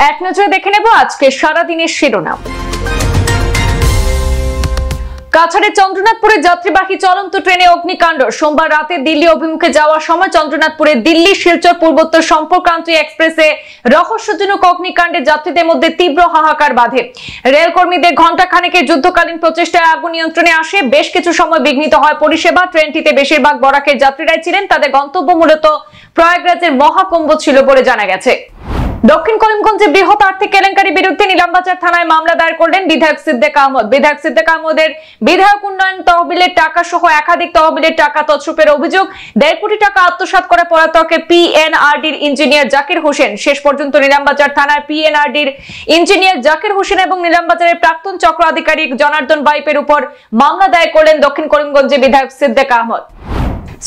এক নজরে দেখে নেব আজকে সারাদিনের শিরোনাম। কাছাড়ের চন্দ্রনাথপুরে যাত্রীবাহী চলন্ত ট্রেনে অগ্নিকাণ্ড। সোমবার রাতে দিল্লি অভিমুখে যাওয়ার সময় চন্দ্রনাথপুরে দিল্লি শিলচর পূর্বোত্তর সম্পর্কান্তি এক্সপ্রেসে রহস্যজনক অগ্নিকাণ্ডে যাত্রীদের মধ্যে তীব্র হাহাকার বাধে। রেল কর্মীদের ঘণ্টা খানেকের যুদ্ধকালীন প্রচেষ্টায় আগুন নিয়ন্ত্রণে আসে। বেশ কিছু সময় বিঘ্নিত হয় পরিষেবা। ট্রেনটিতে বেশিরভাগ বরাকের যাত্রীরাই ছিলেন। তাদের গন্তব্য মূলত প্রয়াগরাজের মহাকুম্ভ ছিল বলে জানা গেছে। দক্ষিণ করিমগঞ্জে বৃহৎ আর্থিক কেলেঙ্কারির বিরুদ্ধে নিলামবাজার থানায় মামলা দায়ের করলেন বিধায়ক সিদ্দিক আহমদ। বিধায়ক সিদ্দিক আহমদের বিধায়ক উন্নয়ন তহবিলের টাকা সহ একাধিক তহবিলের টাকা তছরূপের অভিযোগ। 1.5 কোটি টাকা আত্মসাৎ করে পলাতক পিএনআরডির ইঞ্জিনিয়ার জাকির হোসেন। শেষ পর্যন্ত নিলামবাজার থানায় পিএনআরডির ইঞ্জিনিয়ার জাকির হোসেন এবং নিলামবাজারের প্রাক্তন চক্র আধিকারিক জনার্দন বাইপের উপর মামলা দায়ের করলেন দক্ষিণ করিমগঞ্জে বিধায়ক সিদ্দিক আহমদ।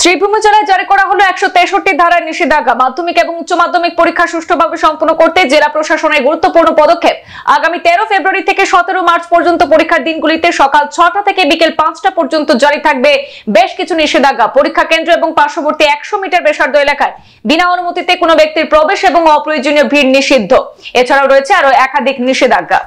শ্রীভূমি জেলায় জারি করা হলো 163 ধারার নিষেধাজ্ঞা। মাধ্যমিক এবং উচ্চ মাধ্যমিক পরীক্ষা সুষ্ঠুভাবে সম্পন্ন করতে জেলা প্রশাসনের গুরুত্বপূর্ণ পদক্ষেপ। আগামী 13 ফেব্রুয়ারি থেকে 17 মার্চ পর্যন্ত পরীক্ষার দিনগুলিতে সকাল 6টা থেকে বিকেল 5টা পর্যন্ত জারি থাকবে বেশ কিছু নিষেধাজ্ঞা। পরীক্ষা কেন্দ্র এবং পার্শ্ববর্তী 100 মিটার ব্যাসার্ধ এলাকায় বিনা অনুমতিতে কোনো ব্যক্তির প্রবেশ এবং অপ্রয়োজনীয় ভিড় নিষিদ্ধ। এছাড়াও রয়েছে আরো একাধিক নিষেধাজ্ঞা।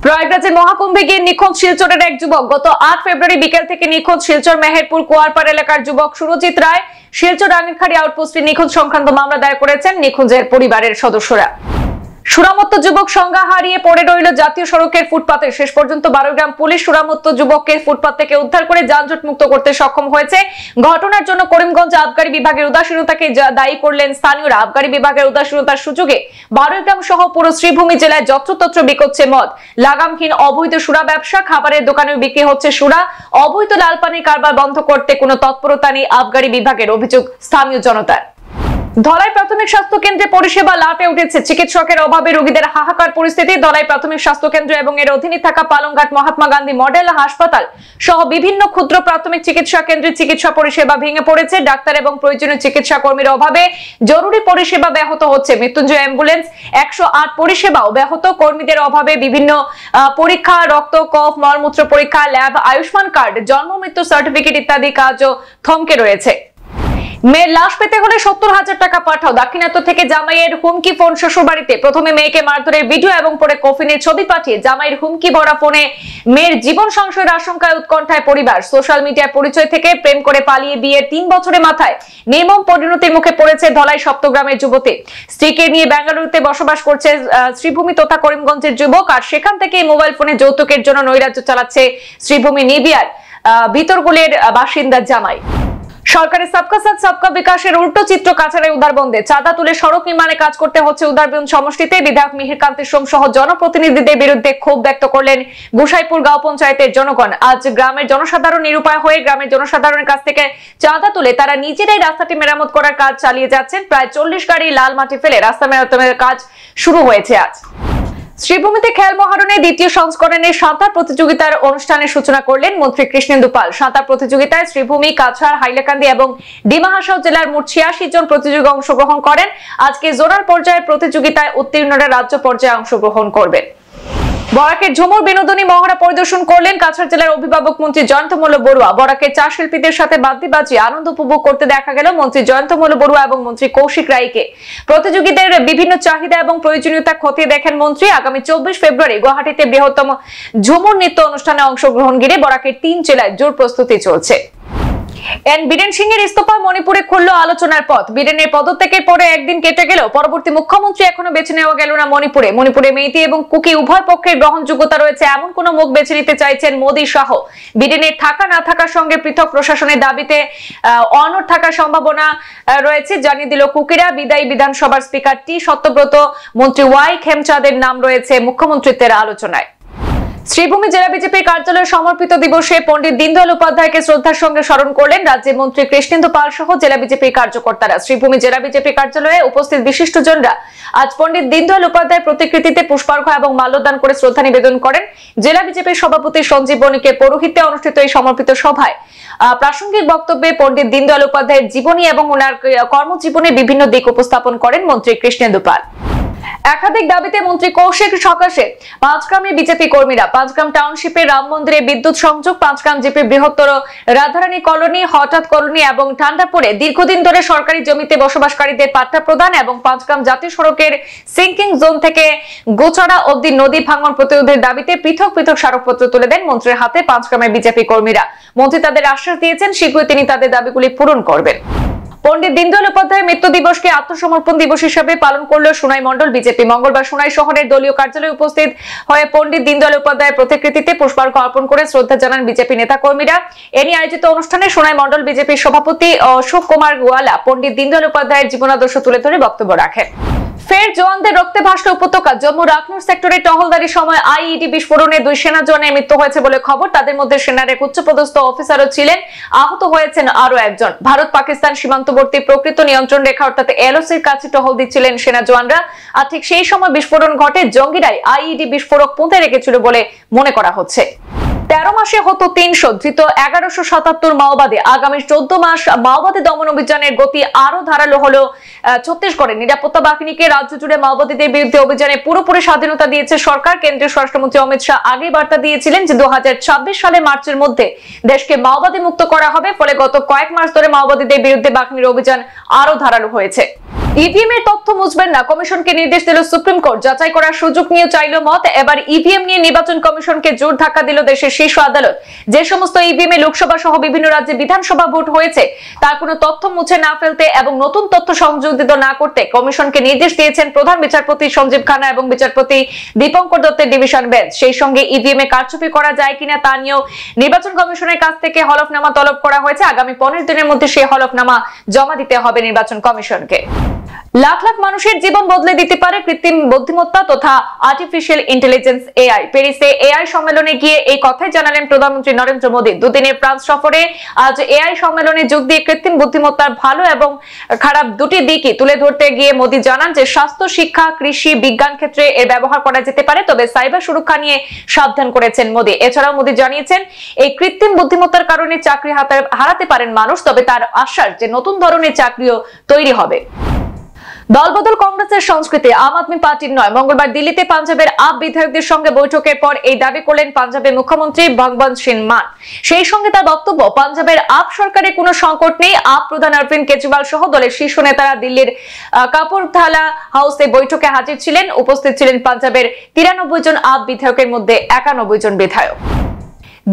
প্রয়াগরাজের মহাকুম্ভে গিয়ে নিখোঁজ শিলচরের এক যুবক। গত 8 ফেব্রুয়ারি বিকেল থেকে নিখোঁজ শিলচর মেহেরপুর কুয়ারপাড় এলাকার যুবক সুরজিৎ রায়। শিলচর রাঙ্গিরখাড়ি আউটপোস্টে নিখোঁজ সংক্রান্ত মামলা দায়ের করেছেন নিখোঁজের পরিবারের সদস্যরা। সুরামত্ত যুবক সংজ্ঞা হারিয়ে পড়ে রইল জাতীয় সড়কের ফুটপাতে। শেষ পর্যন্ত 12 গ্রাম পুলিশ সুরামত্ত যুবককে ফুটপাত থেকে উদ্ধার করে যানজট মুক্ত করতে সক্ষম হয়েছে। ঘটনার জন্য করিমগঞ্জ আবগারি বিভাগের উদাসীনতাকে দায়ী করলেন স্থানীয়রা। আবগারি বিভাগের উদাসীনতার সুযোগে 12 গ্রাম সহ পুরো শ্রীভূমি জেলায় যত্রতত্র বিকোচ্ছে মদ। লাগামহীন অবৈধ সুরা ব্যবসা। খাবারের দোকানেও বিক্রি হচ্ছে সুরা। অবৈধ লাল পানির কারবার বন্ধ করতে কোনো তৎপরতা নেই আবগারি বিভাগের, অভিযোগ স্থানীয় জনতার। ধলাই প্রাথমিক স্বাস্থ্য কেন্দ্রে পরিষেবা লাটে উঠেছে। চিকিৎসকের অভাবে রোগীদের হাহাকার পরিস্থিতি। ধলাই প্রাথমিক স্বাস্থ্য কেন্দ্র এবং এর অধীনে থাকা পালংঘাট মহাত্মা গান্ধী মডেল হাসপাতাল সহ বিভিন্ন ক্ষুদ্র প্রাথমিক চিকিৎসা কেন্দ্রে চিকিৎসা পরিষেবা ভেঙে পড়েছে। ডাক্তার এবং প্রয়োজনীয় চিকিৎসা কর্মীর অভাবে জরুরি পরিষেবা ব্যাহত হচ্ছে। মৃত্যুঞ্জয় অ্যাম্বুলেন্স 108 পরিষেবাও ব্যাহত। কর্মীদের অভাবে বিভিন্ন পরীক্ষা, রক্ত, কফ, মলমূত্র পরীক্ষা, ল্যাব, আয়ুষ্মান কার্ড, জন্ম মৃত্যু সার্টিফিকেট ইত্যাদি কাজও থমকে রয়েছে। মেয়ের লাশ পেতে হলে 70,000 টাকা পাঠাও। দাক্ষিণাত্য থেকে জামাইয়ের হুমকি ফোন শ্বশুরবাড়িতে। প্রথমে মেয়েকে মারধরের ভিডিও এবং পরে কফিনের ছবি পাঠিয়ে জামাইয়ের হুমকি ভরা ফোনে মেয়ের জীবন সংশয়ের আশঙ্কায় উৎকণ্ঠায় পরিবার। সোশ্যাল মিডিয়ার পরিচয় থেকে প্রেম করে পালিয়ে বিয়ের 3 বছরের মাথায় নির্মম পরিণতির মুখে পড়েছে ধলাই সপ্তগ্রামের যুবতী। স্ত্রীকে নিয়ে বেঙ্গালুরুতে বসবাস করছে শ্রীভূমি তথা করিমগঞ্জের যুবক। আর সেখান থেকে মোবাইল ফোনে যৌতুকের জন্য নৈরাজ্য চালাচ্ছে শ্রীভূমি নিবিয়ার ভিতরগুলের বাসিন্দা জামাই। সরকারের সবকা সাথ সবকা বিকাশের উল্টো চিত্র কাছাড়ে উদারবন্দে। চাঁদা তুলে সড়ক নির্মাণে কাজ করতে হচ্ছে উদারবন্দ সমষ্টিতে। বিধায়ক মিহিরকান্তি সোম সহ জনপ্রতিনিধিদের বিরুদ্ধে ক্ষোভ ব্যক্ত করলেন গোসাইপুর গাঁও পঞ্চায়েতের জনগণ। আজ গ্রামের জনসাধারণ নিরুপায় হয়ে গ্রামের জনসাধারণের কাছ থেকে চাঁদা তুলে তারা নিজেরাই রাস্তাটি মেরামত করার কাজ চালিয়ে যাচ্ছেন। প্রায় 40 গাড়ি লাল মাটি ফেলে রাস্তা মেরামতের কাজ শুরু হয়েছে আজ। শ্রীভূমিতে খেল মহারণের দ্বিতীয় সংস্করণের সাঁতার প্রতিযোগিতার অনুষ্ঠানের সূচনা করলেন মন্ত্রী কৃষ্ণেন্দু পাল। সাঁতার প্রতিযোগিতায় শ্রীভূমি, কাছাড়, হাইলাকান্দি এবং ডিমা হাসাও জেলার মোট 86 জন প্রতিযোগী অংশগ্রহণ করেন। আজকে জোনাল পর্যায়ের প্রতিযোগিতায় উত্তীর্ণরা রাজ্য পর্যায়ে অংশগ্রহণ করবেন। বরাকের ঝুমুর বিনোদনী মহড়া পরিদর্শন করলেন কাছাড় জেলার অভিভাবক মন্ত্রী জয়ন্ত মল্ল বড়ুয়া। বরাকের চা শিল্পীদের সাথে বাদ্যি বাজিয়ে আনন্দ উপভোগ করতে দেখা গেল মন্ত্রী জয়ন্ত মল্ল বড়ুয়া এবং মন্ত্রী কৌশিক রায়কে। প্রতিযোগীদের বিভিন্ন চাহিদা এবং প্রয়োজনীয়তা খতিয়ে দেখেন মন্ত্রী। আগামী 24 ফেব্রুয়ারি গুয়াহাটিতে বৃহত্তম ঝুমুর নৃত্য অনুষ্ঠানে অংশগ্রহণ ঘিরে বরাকের 3 জেলায় জোর প্রস্তুতি চলছে। বীরেন সিং এর ইস্তফা মণিপুরে খুললো আলোচনার পথ। বীরেনের পদত্যাগের পরে একদিন কেটে গেল, পরবর্তী মুখ্যমন্ত্রী এখনো বেছে নেওয়া গেল না মণিপুরে মেইতি এবং কুকি উভয় পক্ষের গ্রহণযোগ্যতা রয়েছে এমন কোন মুখ বেছে নিতে চাইছেন মোদী সহ। বীরেনের থাকা না থাকার সঙ্গে পৃথক প্রশাসনের দাবিতে অনড় থাকার সম্ভাবনা রয়েছে জানিয়ে দিল কুকিরা। বিদায়ী বিধানসভার স্পিকার টি সত্যব্রত, মন্ত্রী ওয়াই খেমচাঁদের নাম রয়েছে মুখ্যমন্ত্রীত্বের আলোচনায়। শ্রীভূমি জেলা বিজেপির কার্যালয়ে সমর্পিত দিবসে পণ্ডিত দীনদয়াল উপাধ্যায়কে শ্রদ্ধার সঙ্গে স্মরণ করলেন রাজ্যের মন্ত্রী কৃষ্ণেন্দু পাল সহ জেলা বিজেপির কার্যকর্তারা। শ্রীভূমি জেলা বিজেপি কার্যালয়ে উপস্থিত বিশিষ্টজনরা আজ পণ্ডিত দীনদয়াল উপাধ্যায়ের প্রতিকৃতিতে পুষ্পার্ঘ এবং মাল্যদান করে শ্রদ্ধা নিবেদন করেন। জেলা বিজেপির সভাপতি সঞ্জীব বণিকের পৌরোহিত্যে অনুষ্ঠিত এই সমর্পিত সভায় প্রাসঙ্গিক বক্তব্যে পণ্ডিত দীনদয়াল উপাধ্যায়ের জীবনী এবং ওনার কর্মজীবনের বিভিন্ন দিক উপস্থাপন করেন মন্ত্রী কৃষ্ণেন্দু পাল। একাধিক দাবিতে মন্ত্রী কৌশিক সকাশে পাঁচগ্রামে বিজেপি কর্মীরা পাঁচগ্রাম টাউনশিপে রাম মন্দিরে বিদ্যুৎ সংযোগ, পাঁচগ্রাম জিপি বৃহত্তর রাধারানী কলোনি, হঠাৎ কলোনি এবং ঠান্ডাপুরে দীর্ঘদিন ধরে সরকারি জমিতে বসবাসকারীদের পাট্টা প্রদান এবং পাঁচগ্রাম জাতীয় সড়কের সিঙ্কিং জোন থেকে গোচারা অবধি নদী ভাঙন প্রতিরোধের দাবিতে পৃথক পৃথক স্মারকপত্র তুলে দেন মন্ত্রীর হাতে পাঁচগ্রামের বিজেপি কর্মীরা। মন্ত্রী তাদের আশ্বাস দিয়েছেন শীঘ্রই তিনি তাদের দাবিগুলি পূরণ করবেন। পণ্ডিত দীনদয়াল উপাধ্যায়ের মৃত্যু দিবসকে আত্মসমর্পণ দিবস হিসেবে পালন করল সোনাই মণ্ডল বিজেপি। মঙ্গলবার সোনাই শহরের দলীয় কার্যালয়ে উপস্থিত হয়ে পণ্ডিত দীনদয়াল উপাধ্যায়ের প্রতিকৃতিতে পুষ্পার্ঘ্য অর্পণ করে শ্রদ্ধা জানান বিজেপি নেতা কর্মীরা। এ নিয়ে আয়োজিত অনুষ্ঠানে সোনাই মণ্ডল বিজেপির সভাপতি অশোক কুমার গোয়ালা পণ্ডিত দীনদয়াল উপাধ্যায়ের জীবনাদর্শ তুলে ধরে বক্তব্য রাখেন। ফের জওয়ানদের রক্তে ভাসল উপত্যকা। জম্মু রাখনুর সেক্টরে টহলদারির সময় আইইডি বিস্ফোরণে 2 সেনা জওয়ানের মৃত্যু হয়েছে বলে খবর। তাদের মধ্যে সেনার এক উচ্চপদস্থ অফিসারও ছিলেন। আহত হয়েছেন আরো একজন। ভারত পাকিস্তান সীমান্তবর্তী প্রকৃত নিয়ন্ত্রণ রেখা অর্থাৎ এলওসির কাছে টহল দিচ্ছিলেন সেনা জওয়ানরা। আর ঠিক সেই সময় বিস্ফোরণ ঘটে। জঙ্গিরাই আইইডি বিস্ফোরক পুঁতে রেখেছিল বলে মনে করা হচ্ছে। 13 মাসে হতো 300, ধৃত 1177 মাওবাদী। আগামী 14 মাস মাওবাদী দমন অভিযানের গতি আরো ধারালো হলো ছত্তিশগড়ে। নিরাপত্তা বাহিনীকে রাজ্য জুড়ে মাওবাদীদের বিরুদ্ধে অভিযানে পুরোপুরি স্বাধীনতা দিয়েছে সরকার। কেন্দ্রীয় স্বরাষ্ট্রমন্ত্রী অমিত শাহ আগেই বার্তা দিয়েছিলেন যে 2026 সালের মার্চের মধ্যে দেশকে মাওবাদী মুক্ত করা হবে। ফলে গত কয়েক মাস ধরে মাওবাদীদের বিরুদ্ধে বাহিনীর অভিযান আরো ধারালো হয়েছে। ইভিএম এর তথ্য মুছবেন না, কমিশনকে নির্দেশ দিল সুপ্রিম কোর্ট। যাচাই করার সুযোগ নিয়ে চাইল মত। এবার ইভিএম নিয়ে নির্বাচন কমিশনকে জোর ধাক্কা দিল দেশের শীর্ষ আদালত। যে সমস্ত ইভিএম এ লোকসভা সহ বিভিন্ন রাজ্যে বিধানসভা ভোট হয়েছে তার কোনো তথ্য মুছে না ফেলতে এবং নতুন তথ্য সংযোজিত না করতে কমিশনকে নির্দেশ দিয়েছেন প্রধান বিচারপতি সঞ্জীব খান্না এবং বিচারপতি দীপঙ্কর দত্তের ডিভিশন বেঞ্চ। সেই সঙ্গে ইভিএম এ কারচুপি করা যায় কিনা তা নিয়েও নির্বাচন কমিশনের কাছ থেকে হলফনামা তলব করা হয়েছে। আগামী 15 দিনের মধ্যে সেই হলফনামা জমা দিতে হবে নির্বাচন কমিশনকে। লাখ লাখ মানুষের জীবন বদলে দিতে পারে কৃত্রিম বুদ্ধিমত্তা তথা আর্টিফিশিয়াল ইন্টেলিজেন্স এআই। প্যারিসে এআই সম্মেলনে গিয়ে এই কথাই জানালেন প্রধানমন্ত্রী নরেন্দ্র মোদী। দুদিনের ফ্রান্স সফরে আজ এআই সম্মেলনে যোগ দিয়ে কৃত্রিম বুদ্ধিমত্তার ভালো এবং খারাপ দুটি দিকই তুলে ধরতে গিয়ে মোদী জানান যে স্বাস্থ্য, শিক্ষা, কৃষি, বিজ্ঞান ক্ষেত্রে এর ব্যবহার করা যেতে পারে, তবে সাইবার সুরক্ষা নিয়ে সাবধান করেছেন মোদী। এছাড়াও মোদী জানিয়েছেন এই কৃত্রিম বুদ্ধিমত্তার কারণে চাকরি হারাতে পারেন মানুষ, তবে তার আশ্বাস যে নতুন ধরনের চাকরিও তৈরি হবে। দলবদল কংগ্রেসের সংস্কৃতি, আম আদমি পার্টির নয়। মঙ্গলবার দিল্লিতে পাঞ্জাবের আপ বিধায়কদের সঙ্গে বৈঠকের পর এই দাবি করলেন পাঞ্জাবের মুখ্যমন্ত্রী ভগবন্ত সিং মান। সেই সঙ্গে তার বক্তব্য, পাঞ্জাবের আপ সরকারের কোনো সংকট নেই। আপ প্রধান অরবিন্দ কেজরিওয়াল সহ দলের শীর্ষ নেতারা দিল্লির কাপুরথালা হাউসে বৈঠকে হাজির ছিলেন। উপস্থিত ছিলেন পাঞ্জাবের 93 জন আপ বিধায়কের মধ্যে 91 জন বিধায়ক।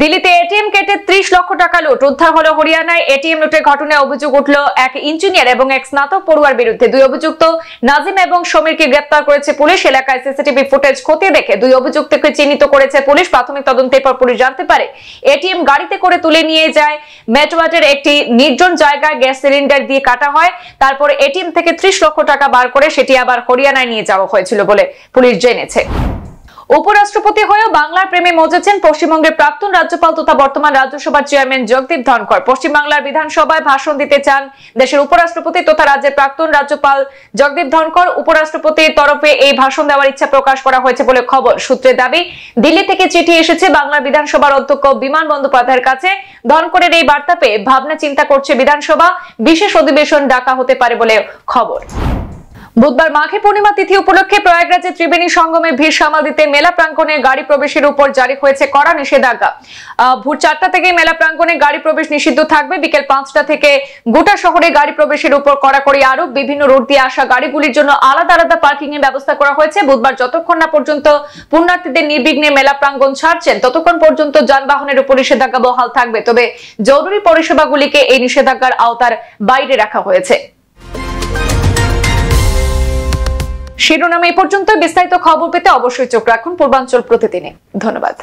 দিল্লিতে এটিএম কেটে 30 লক্ষ টাকা লুট। উদ্ধার হলো হরিয়ানায়। এটিএম লুটের ঘটনায় অভিযোগ উঠল এক ইঞ্জিনিয়ার এবং এক স্নাতক পড়ুয়ার বিরুদ্ধে। 2 অভিযুক্ত নাজিম এবং সমীরকে গ্রেপ্তার করেছে পুলিশ। এলাকায় সিসিটিভি ফুটেজ খতিয়ে দেখে 2 অভিযুক্তকে চিহ্নিত করেছে পুলিশ। প্রাথমিক তদন্তের পর পুলিশ জানতে পারে এটিএম গাড়িতে করে তুলে নিয়ে যায় মেটওয়াটের একটি নির্জন জায়গায় গ্যাস সিলিন্ডার দিয়ে কাটা হয়। তারপর এটিএম থেকে 30 লক্ষ টাকা বার করে সেটি আবার হরিয়ানায় নিয়ে যাওয়া হয়েছিল বলে পুলিশ জেনেছে। উপরাষ্ট্রপতি হয়েও বাংলার প্রেমে মজেছেন পশ্চিমবঙ্গের প্রাক্তন রাজ্যপাল তথা বর্তমান রাজ্যসভার চেয়ারম্যান জগদীপ ধনখড়। পশ্চিমবাংলার বিধানসভায় ভাষণ দিতে চান দেশের উপরাষ্ট্রপতি তথা রাজ্যের প্রাক্তন রাজ্যপাল জগদীপ ধনখড়। উপরাষ্ট্রপতির তরফে এই ভাষণ দেওয়ার ইচ্ছা প্রকাশ করা হয়েছে বলে খবর। সূত্রের দাবি, দিল্লি থেকে চিঠি এসেছে বাংলার বিধানসভার অধ্যক্ষ বিমান বন্দ্যোপাধ্যায়ের কাছে। ধনখড়ের এই বার্তা পেয়ে ভাবনা চিন্তা করছে বিধানসভা, বিশেষ অধিবেশন ডাকা হতে পারে বলে খবর। বুধবার মাঘী পূর্ণিমা তিথি উপলক্ষে প্রয়াগরাজে ত্রিবেণী সঙ্গমে ভিড় সামাল দিতে মেলা প্রাঙ্গণে গাড়ি প্রবেশের উপর জারি হয়েছে কড়া নিষেধাজ্ঞা। ভোর 4টা থেকে মেলা প্রাঙ্গণে গাড়ি প্রবেশ নিষিদ্ধ থাকবে। বিকেল 5টা থেকে গোটা শহরে গাড়ি প্রবেশের উপর কড়াকড়ি আরোপ। বিভিন্ন রুট দিয়ে আসা গাড়িগুলির জন্য আলাদা আলাদা পার্কিং এর ব্যবস্থা করা হয়েছে। বুধবার যতক্ষণ না পর্যন্ত পুণ্যার্থীদের নির্বিঘ্নে মেলা প্রাঙ্গণ ছাড়ছেন ততক্ষণ পর্যন্ত যানবাহনের উপর নিষেধাজ্ঞা বহাল থাকবে, তবে জরুরি পরিষেবাগুলিকে এই নিষেধাজ্ঞার আওতার বাইরে রাখা হয়েছে। শিরোনামে এই পর্যন্ত। বিস্তারিত খবর পেতে অবশ্যই চোখ রাখুন পূর্বাঞ্চল প্রতিদিনে। ধন্যবাদ।